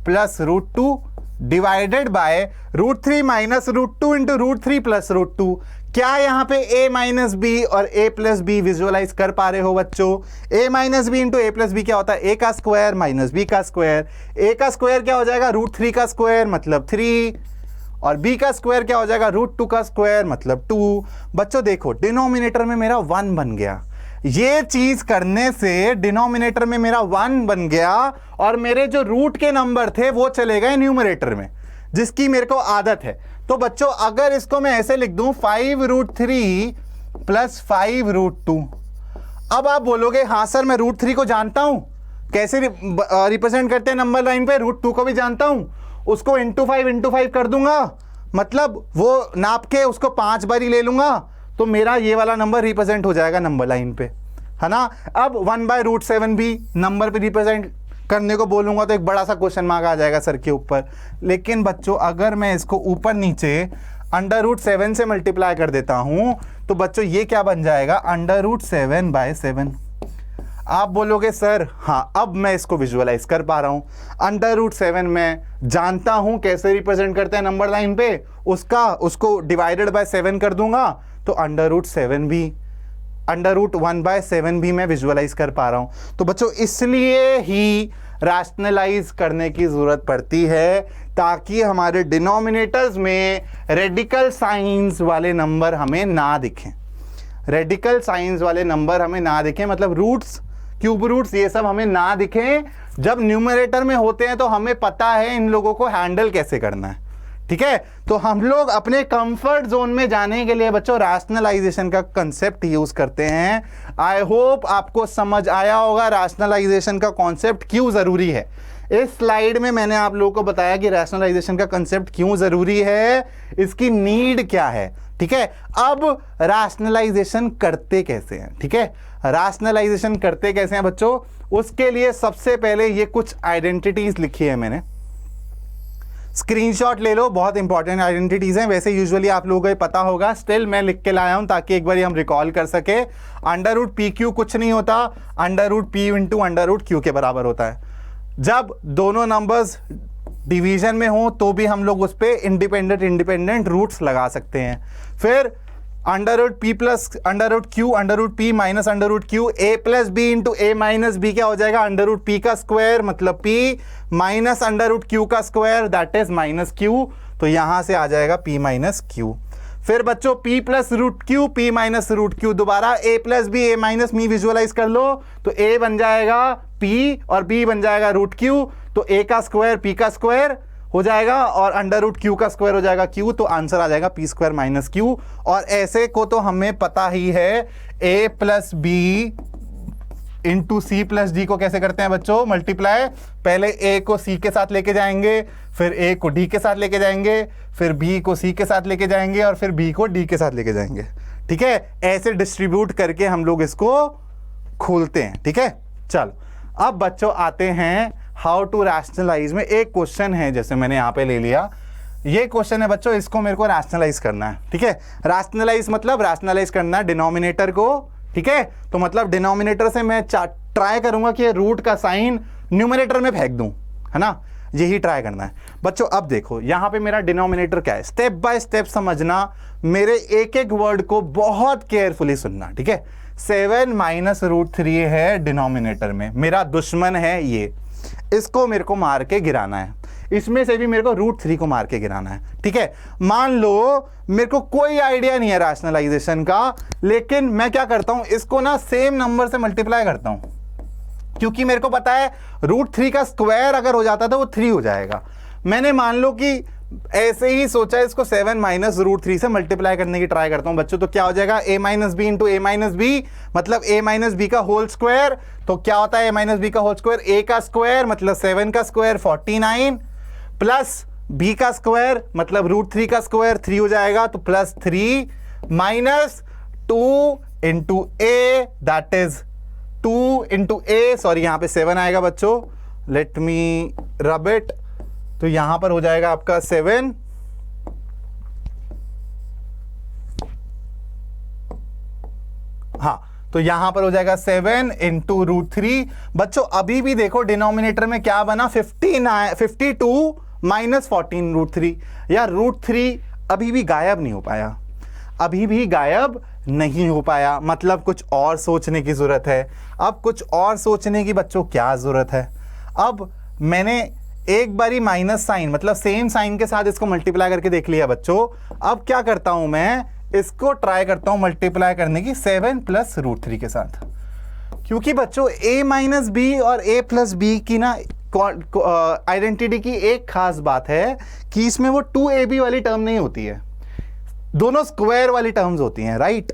plus √2 divided by √3 minus √2 into √3 plus √2। क्या यहां पे a माइनस बी और a प्लस बी विजुअलाइज कर पा रहे हो बच्चों? a minus b into a plus b क्या होता है? a का स्क्वायर माइनस b का स्क्वायर, a का स्क्वायर क्या हो जाएगा? √3 का स्क्वायर मतलब 3, और b का स्क्वायर क्या हो जाएगा? √2 का स्क्वायर मतलब 2। बच्चों देखो डिनोमिनेटर में मेरा 1 बन गया, ये चीज करने से डिनोमिनेटर में मेरा 1 बन गया, और मेरे जो रूट के नंबर थे वो चले गए न्यूमरेटर में, जिसकी मेरे को आदत है। तो बच्चों अगर इसको मैं ऐसे लिख दूं 5√3 प्लस 5√2, अब आप बोलोगे हाँ सर मैं √3 को जानता हूं, कैसे रिप्रेजेंट करते हैं नंबर लाइन पे, √2 को भी जानता हूं, उसको इंटू 5 कर दूंगा, मतलब वो नाप के उसको 5 बार ही ले लूंगा, तो मेरा ये वाला नंबर रिप्रेजेंट हो जाएगा नंबर लाइन पे, है ना। अब 1/√7 भी नंबर पे रिप्रेजेंट करने को बोलूंगा तो एक बड़ा सा क्वेश्चन मार्क आ जाएगा सर के ऊपर। लेकिन बच्चों अगर मैं इसको ऊपर नीचे √7 से मल्टीप्लाई कर देता हूं तो बच्चों ये क्या बन जाएगा? √7/7। आप बोलोगे सर हाँ अब मैं इसको विजुअलाइज कर पा रहा हूं, √7 मैं जानता हूं कैसे रिप्रेजेंट करते हैं नंबर लाइन पे, उसको डिवाइडेड बाय 7 कर दूंगा तो √7 भी √1/7 भी मैं विजुअलाइज कर पा रहा हूं। तो बच्चों इसलिए ही रैशनलाइज करने की जरूरत पड़ती है, ताकि हमारे डिनोमिनेटर्स में रेडिकल साइंस वाले नंबर हमें ना दिखें, रेडिकल साइंस वाले नंबर हमें ना दिखें, मतलब रूट्स, क्यूब रूट्स, ये सब हमें ना दिखें। जब न्यूमरेटर में होते हैं तो हमें पता है इन लोगों को हैंडल कैसे करना है, ठीक है। तो हम लोग अपने कंफर्ट जोन में जाने के लिए बच्चों रैशनलाइजेशन का कंसेप्ट यूज करते हैं। आई होप आपको समझ आया होगा रैशनलाइजेशन का कॉन्सेप्ट क्यों जरूरी है। इस स्लाइड में मैंने आप लोगों को बताया कि रैशनलाइजेशन का कंसेप्ट क्यों जरूरी है, इसकी नीड क्या है, ठीक है। अब रैशनलाइजेशन करते कैसे हैं, ठीक है, रैशनलाइजेशन करते कैसे हैं बच्चों, उसके लिए सबसे पहले ये कुछ आइडेंटिटीज लिखी है मैंने, स्क्रीनशॉट ले लो, बहुत इंपॉर्टेंट आइडेंटिटीज हैं। वैसे यूजुअली आप लोगों को ये पता होगा, स्टिल मैं लिख के लाया हूं ताकि एक बार हम रिकॉल कर सके। अंडर रूट पी क्यू कुछ नहीं होता, under root p into under root q के बराबर होता है। जब दोनों नंबर्स डिवीजन में हो तो भी हम लोग उस पर इंडिपेंडेंट रूट्स लगा सकते हैं। फिर under root P plus under root Q under root P minus under root Q, A plus B into A minus B क्या हो जाएगा, अंडर रूट पी का स्क्वायर मतलब P minus under root Q का square that is minus Q. तो यहां से आ जाएगा पी माइनस क्यू। फिर बच्चों p plus root q p minus root q, दोबारा a plus b a minus b visualize कर लो तो a बन जाएगा p और b बन जाएगा रूट क्यू। तो a का स्क्वायर p का स्क्वायर हो जाएगा और अंडर रूट क्यू का स्क्वायर हो जाएगा q, तो आंसर आ जाएगा पी स्क्वायर माइनस क्यू। और ऐसे को तो हमें पता ही है, a plus B into c plus d को कैसे करते हैं बच्चों, मल्टीप्लाई। पहले a को c के साथ लेके जाएंगे, फिर a को d के साथ लेके जाएंगे, फिर b को c के साथ लेके जाएंगे और फिर b को d के साथ लेके जाएंगे। ठीक है, ऐसे डिस्ट्रीब्यूट करके हम लोग इसको खोलते हैं। ठीक है, चलो अब बच्चों आते हैं हाउ टू रैशनलाइज में। एक क्वेश्चन है जैसे मैंने यहाँ पे ले लिया, ये क्वेश्चन है बच्चों, इसको मेरे को रैशनलाइज करना है। ठीक है, रैशनलाइज मतलब रैशनलाइज करना है डिनोमिनेटर को। ठीक है, तो मतलब डिनोमिनेटर से मैं ट्राई करूंगा कि रूट का साइन न्यूमरेटर में फेंक दूं, है ना, यही ट्राई करना है बच्चों। अब देखो यहां पे मेरा डिनोमिनेटर क्या है, स्टेप बाय स्टेप समझना, मेरे एक एक वर्ड को बहुत केयरफुली सुनना। ठीक है, 7 माइनस रूट 3 है डिनोमिनेटर में, मेरा दुश्मन है ये, इसको मेरे को मार के गिराना है, इसमें से भी मेरे को रूट 3 को मार के गिराना है। ठीक है, मान लो मेरे को कोई आइडिया नहीं है रैशनलाइजेशन का, लेकिन मैं क्या करता हूं, इसको ना सेम नंबर से मल्टीप्लाई करता हूं, क्योंकि मेरे को पता है रूट 3 का स्क्वायर अगर हो जाता तो वो 3 हो जाएगा। मैंने मान लो कि ऐसे ही सोचा, इसको 7 माइनस रूट 3 से मल्टीप्लाई करने की ट्राई करता हूं बच्चों, तो क्या हो जाएगा, a minus b into A minus b मतलब a माइनस बी का होल स्क्वायर। तो क्या होता है a माइनस बी का होल स्क्वायर, a का स्क्वायर मतलब 7 का स्क्वायर 49 प्लस b का स्क्वायर मतलब रूट 3 का स्क्वायर 3 हो जाएगा, तो plus 3 minus 2 into a that is 2 into a, sorry यहां पे 7 आएगा बच्चों, लेट मी रब इट, तो यहां पर हो जाएगा आपका 7 हाँ, तो यहां पर हो जाएगा 7 इंटू रूट 3। बच्चों अभी भी देखो डिनोमिनेटर में क्या बना, 52 माइनस 14 रूट 3, या रूट 3 अभी भी गायब नहीं हो पाया, अभी भी गायब नहीं हो पाया, मतलब कुछ और सोचने की जरूरत है। अब कुछ और सोचने की बच्चों क्या जरूरत है, अब मैंने एक बारी माइनस साइन मतलब सेम साइन के साथ इसको मल्टीप्लाई करके देख लिया बच्चों। अब क्या करता हूं मैं, इसको ट्राई करता हूं मल्टीप्लाई करने की 7 प्लस रूट 3 के साथ, क्योंकि बच्चों a माइनस बी और a प्लस बी की ना आइडेंटिटी की एक खास बात है कि इसमें वो 2ab वाली टर्म नहीं होती है, दोनों स्क्वायर वाली टर्म्स होती हैं, राइट।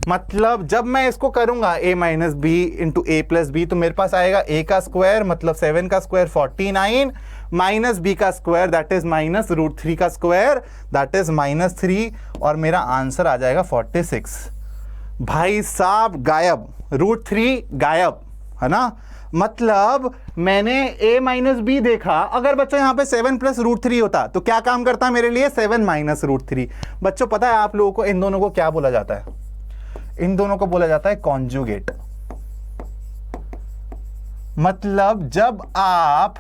मतलब जब मैं इसको करूंगा a minus b into a plus b, तो मेरे पास आएगा a का स्क्वायर मतलब 7 का स्क्वायर 49 माइनस b का square that is minus root 3 का स्क्वायर दैट इज माइनस 3, और मेरा आंसर आ जाएगा 46। भाई साहब गायब, रूट 3 गायब, है ना। मतलब मैंने a माइनस बी देखा, अगर बच्चों यहां पे 7 प्लस रूट 3 होता तो क्या काम करता मेरे लिए, 7 माइनस रूट 3। बच्चों पता है आप लोगों को इन दोनों को क्या बोला जाता है, इन दोनों को बोला जाता है कॉन्जुगेट। मतलब जब आप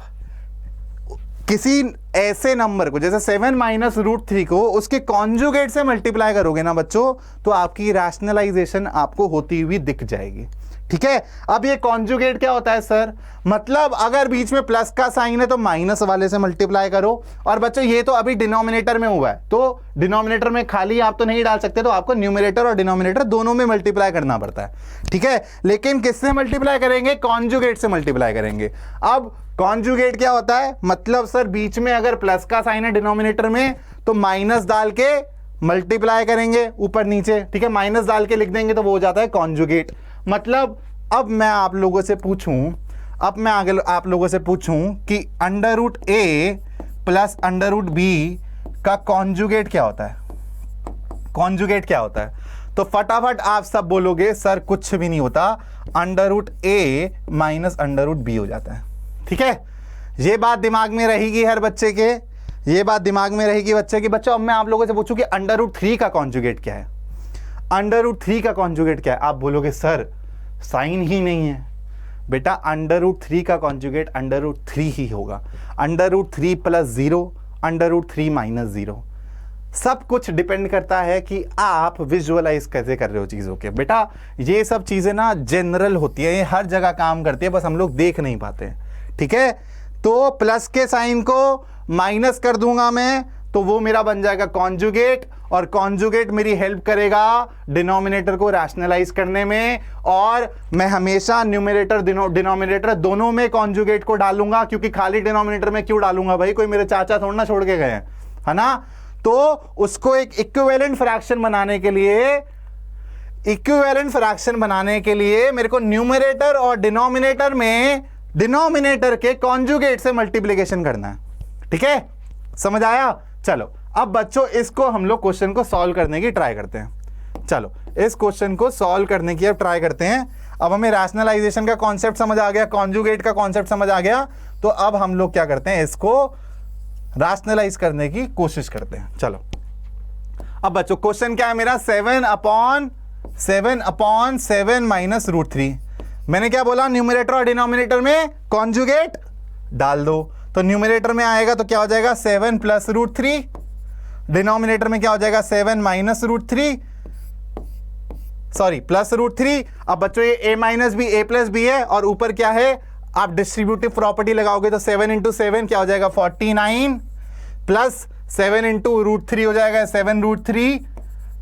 किसी ऐसे नंबर को जैसे 7 माइनस रूट 3 को उसके कॉन्जुगेट से मल्टीप्लाई करोगे ना बच्चों, तो आपकी रैशनलाइजेशन आपको होती हुई दिख जाएगी। ठीक है, अब ये कॉन्जुगेट क्या होता है सर, मतलब अगर बीच में प्लस का साइन है तो माइनस वाले से मल्टीप्लाई करो। और बच्चों ये तो अभी डिनोमिनेटर में हुआ है, तो डिनोमिनेटर में खाली आप तो नहीं डाल सकते, तो आपको न्यूमरेटर और डिनोमिनेटर दोनों में मल्टीप्लाई करना पड़ता है। ठीक है, लेकिन किससे मल्टीप्लाई करेंगे, कॉन्जुगेट से मल्टीप्लाई करेंगे। अब कॉन्जुगेट क्या होता है, मतलब सर बीच में अगर प्लस का साइन है डिनोमिनेटर में तो माइनस डाल के मल्टीप्लाई करेंगे ऊपर नीचे। ठीक है, माइनस डाल के लिख देंगे तो वो हो जाता है कॉन्जुगेट। मतलब अब मैं आप लोगों से पूछूं, अब मैं आगे आप लोगों से पूछूं कि अंडर रूट ए प्लस अंडर रूट बी का कॉन्जुगेट क्या होता है, कॉन्जुगेट क्या होता है, तो फटाफट आप सब बोलोगे सर कुछ भी नहीं होता, अंडर रूट ए माइनस अंडर रूट बी हो जाता है। ठीक है, ये बात दिमाग में रहेगी हर बच्चे के, ये बात दिमाग में रहेगी बच्चे कि बच्चों अब मैं आप लोगों से पूछूं कि √3 का कॉन्जुगेट क्या है। √3 का कॉन्जुगेट क्या है? आप बोलोगे सर साइन ही नहीं है। बेटा √3 का कॉन्जुगेट √3 ही होगा। √3 + 0, √3 - 0। सब कुछ डिपेंड करता है कि आप विजुअलाइज कैसे कर रहे हो चीज़ों के। बेटा ये सब चीज़ें ना जनरल होती है, ये हर जगह काम करती है, बस हम लोग देख नहीं पाते हैं। ठीक है, तो प्लस के साइन को माइनस कर दूंगा मैं, तो वो मेरा बन जाएगा कॉन्जुगेट, और कॉन्जुगेट मेरी हेल्प करेगा डिनोमिनेटर को रैशनलाइज करने में। और मैं हमेशा न्यूमरेटर डिनोमिनेटर दोनों में कॉन्जुगेट को डालूंगा, क्योंकि खाली डिनोमिनेटर में क्यों डालूंगा भाई, कोई मेरे चाचा थोड़ा ना छोड़ के गए हैं, है ना। तो उसको एक इक्विवेलेंट फ्रैक्शन बनाने के लिए मेरे को न्यूमरेटर और डिनोमिनेटर में डिनोमिनेटर के कॉन्जुगेट से मल्टीप्लिकेशन करना है। ठीक है, समझ आया? चलो अब बच्चों इसको हम लोग क्वेश्चन को सॉल्व करने की ट्राई करते हैं। चलो इस क्वेश्चन को सॉल्व करने की अब ट्राई करते हैं। अब हमें रैशनलाइजेशन का कॉन्सेप्ट समझ आ गया, कॉन्जुगेट का कॉन्सेप्ट समझ आ गया, तो अब हम लोग क्या करते हैं, इसको रैशनलाइज करने की कोशिश करते हैं। चलो अब बच्चों क्वेश्चन क्या है मेरा, 7/7 - √3। मैंने क्या बोला, न्यूमरेटर और डिनोमिनेटर में कॉन्जुगेट डाल दो। तो न्यूमरेटर में आएगा तो क्या हो जाएगा 7 + √3, डिनोमिनेटर में क्या हो जाएगा 7 - √3, सॉरी +√3। अब बच्चों ये a - b a + b है, और ऊपर क्या है, आप डिस्ट्रीब्यूटिव प्रॉपर्टी लगाओगे तो 7 × 7 क्या हो जाएगा 49, प्लस 7 × √3 हो जाएगा 7√3,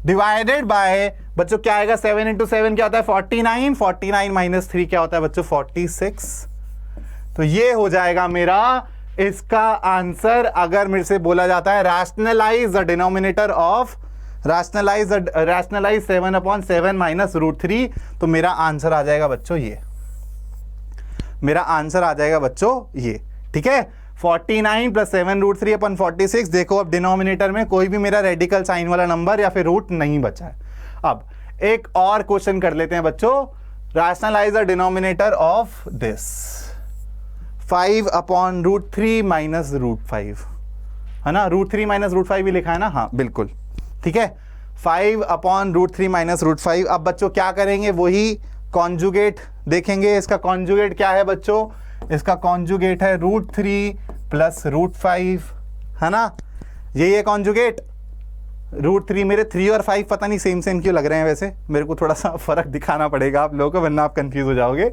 डिवाइडेड बाय बच्चों क्या आएगा 7 × 7 क्या होता है 49, 49 - 3 क्या होता है बच्चों 46। तो ये हो जाएगा मेरा इसका आंसर। अगर मेरे से बोला जाता है rationalize the denominator of rationalize 7/7 - √3, तो मेरा आंसर आ जाएगा बच्चों ये, मेरा आंसर आ जाएगा बच्चों ये। ठीक है, 49 + 7√3/46। देखो अब डिनोमिनेटर में कोई भी मेरा रेडिकल साइन वाला नंबर या फिर रूट नहीं बचा है। अब एक और क्वेश्चन कर लेते हैं बच्चों, rationalize the denominator of this 5/√3 - √5, है ना, √3 - √5 भी लिखा है ना, हाँ बिल्कुल ठीक है, 5/√3 - √5। अब बच्चों क्या करेंगे, वही कॉन्जुगेट देखेंगे। इसका कॉन्जुगेट क्या है बच्चों, इसका कॉन्जुगेट है √3 + √5, है ना, यही है कॉन्जुगेट। √3 मेरे 3 और 5 पता नहीं सेम क्यों लग रहे हैं, वैसे मेरे को थोड़ा सा फर्क दिखाना पड़ेगा आप लोगों को, वरना आप कंफ्यूज हो जाओगे।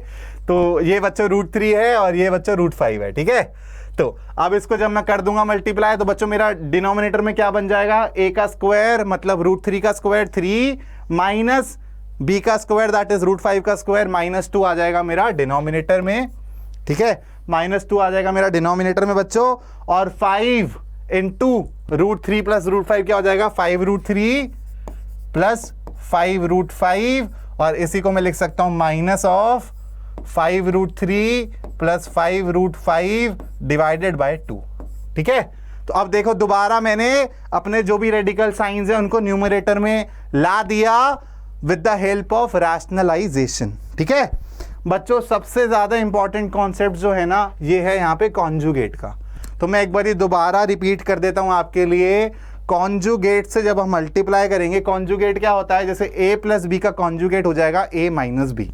तो ये बच्चों √3 है और ये बच्चों √5 है। ठीक है, तो अब इसको जब मैं कर दूंगा मल्टीप्लाई, तो बच्चों मेरा डिनोमिनेटर में क्या बन जाएगा, a का स्क्वायर मतलब √3 का स्क्वायर 3 माइनस b का स्क्वायर दैट इज √5 का स्क्वायर -2 आ जाएगा मेरा डिनोमिनेटर में। ठीक है, -2 आ जाएगा मेरा डिनोमिनेटर में बच्चों, और 5 × √3 + √5 क्या हो जाएगा 5√3 + 5√5, और इसी को मैं लिख सकता हूं -5√3 + 5√5 डिवाइडेड बाय 2। ठीक है, तो अब देखो दोबारा मैंने अपने जो भी रेडिकल साइंस है उनको न्यूमरेटर में ला दिया with the help of rationalization. ठीक है बच्चों, सबसे ज्यादा इंपॉर्टेंट कॉन्सेप्ट जो है ना, ये है यहाँ पे कॉन्जुगेट का। तो मैं एक बार दोबारा रिपीट कर देता हूं आपके लिए। कॉन्जुगेट से जब हम मल्टीप्लाई करेंगे, कॉन्जुगेट क्या होता है, जैसे a + b का कॉन्जुगेट हो जाएगा a - b,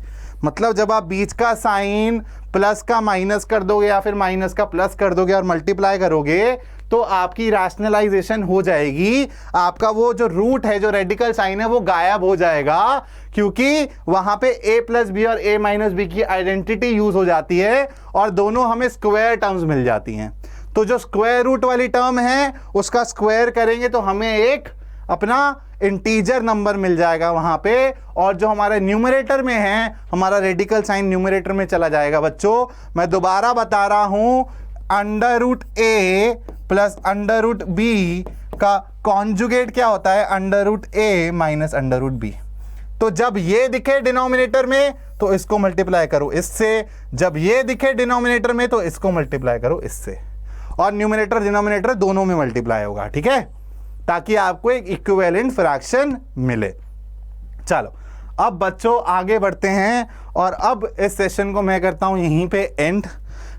मतलब जब आप बीच का साइन प्लस का माइनस कर दोगे या फिर माइनस का प्लस कर दोगे और मल्टीप्लाई करोगे, तो आपकी रैशनलाइजेशन हो जाएगी। आपका वो जो रूट है, जो रेडिकल साइन है, वो गायब हो जाएगा, क्योंकि वहां पे a + b और a - b की आइडेंटिटी यूज हो जाती है और दोनों हमें स्क्वायर टर्म्स मिल जाती हैं। तो जो स्क्वायर रूट वाली टर्म है उसका स्क्वायर करेंगे तो हमें एक अपना इंटीजर नंबर मिल जाएगा वहां पे, और जो हमारे न्यूमरेटर में है, हमारा रेडिकल साइन न्यूमरेटर में चला जाएगा। बच्चों मैं दोबारा बता रहा हूं, √a + √b का कॉन्जुगेट क्या होता है, √a - √b। तो जब ये दिखे डिनोमिनेटर में तो इसको मल्टीप्लाई करो इससे, जब ये दिखे डिनोमिनेटर में तो इसको मल्टीप्लाई करो इससे, और न्यूमरेटर डिनोमिनेटर दोनों में मल्टीप्लाई होगा। ठीक है, ताकि आपको एक इक्विवेलेंट फ्रैक्शन मिले। चलो अब बच्चों आगे बढ़ते हैं, और अब इस सेशन को मैं करता हूं यहीं पे एंड,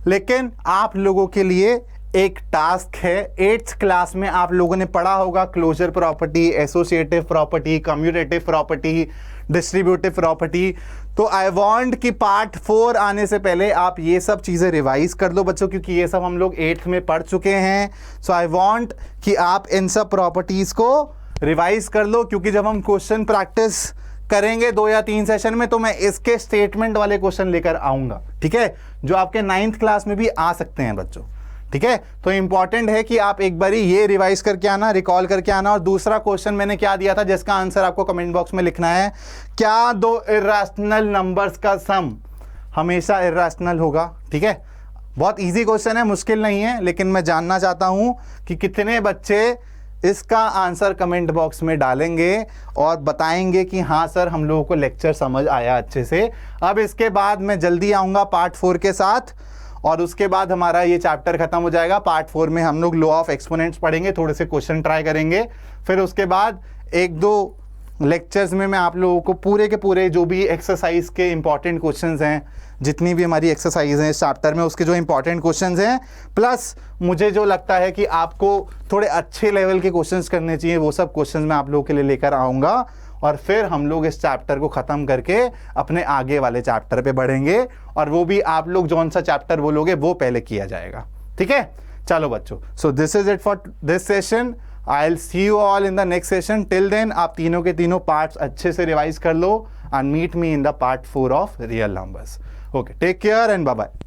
लेकिन आप लोगों के लिए एक टास्क है। 8th क्लास में आप लोगों ने पढ़ा होगा closure property, associative property, commutative property, distributive property. तो आई वांट कि पार्ट 4 आने से पहले आप ये सब चीज़ें रिवाइज कर लो बच्चों, क्योंकि ये सब हम लोग 8th में पढ़ चुके हैं। सो आई वांट कि आप इन सब प्रॉपर्टीज़ को रिवाइज कर लो, क्योंकि जब हम क्वेश्चन प्रैक्टिस करेंगे 2 या 3 सेशन में, तो मैं इसके स्टेटमेंट वाले क्वेश्चन लेकर आऊँगा, ठीक है, जो आपके 9th क्लास में भी आ सकते हैं बच्चों, ठीक है। तो इंपॉर्टेंट है कि आप एक बारी ये रिवाइज करके आना, रिकॉल करके आना। और दूसरा क्वेश्चन मैंने क्या दिया था जिसका आंसर आपको कमेंट बॉक्स में लिखना है, क्या दो इर्रेशनल नंबर्स का सम हमेशा इर्रेशनल होगा, ठीक है। बहुत इजी क्वेश्चन है, मुश्किल नहीं है, लेकिन मैं जानना चाहता हूं कि कितने बच्चे इसका आंसर कमेंट बॉक्स में डालेंगे और बताएंगे कि हाँ सर हम लोगों को लेक्चर समझ आया अच्छे से। अब इसके बाद मैं जल्दी आऊँगा पार्ट 4 के साथ, और उसके बाद हमारा ये चैप्टर खत्म हो जाएगा। पार्ट 4 में हम लोग लॉ ऑफ एक्सपोनेंट्स पढ़ेंगे, थोड़े से क्वेश्चन ट्राई करेंगे। फिर उसके बाद 1-2 लेक्चर्स में मैं आप लोगों को पूरे के पूरे जो भी एक्सरसाइज के इंपॉर्टेंट क्वेश्चंस हैं, जितनी भी हमारी एक्सरसाइज हैं इस चैप्टर में, उसके जो इंपॉर्टेंट क्वेश्चंस हैं, प्लस मुझे जो लगता है कि आपको थोड़े अच्छे लेवल के क्वेश्चंस करने चाहिए, वो सब क्वेश्चंस मैं आप लोगों के लिए लेकर आऊँगा। और फिर हम लोग इस चैप्टर को ख़त्म करके अपने आगे वाले चैप्टर पे बढ़ेंगे, और वो भी आप लोग जौन सा चैप्टर बोलोगे वो पहले किया जाएगा, ठीक है। चलो बच्चों, so this is it for this session. I will see you all in the next session. Till then आप तीनों के तीनों पार्ट्स अच्छे से रिवाइज कर लो, and meet me in the part 4 of real numbers. Okay, take care and bye bye.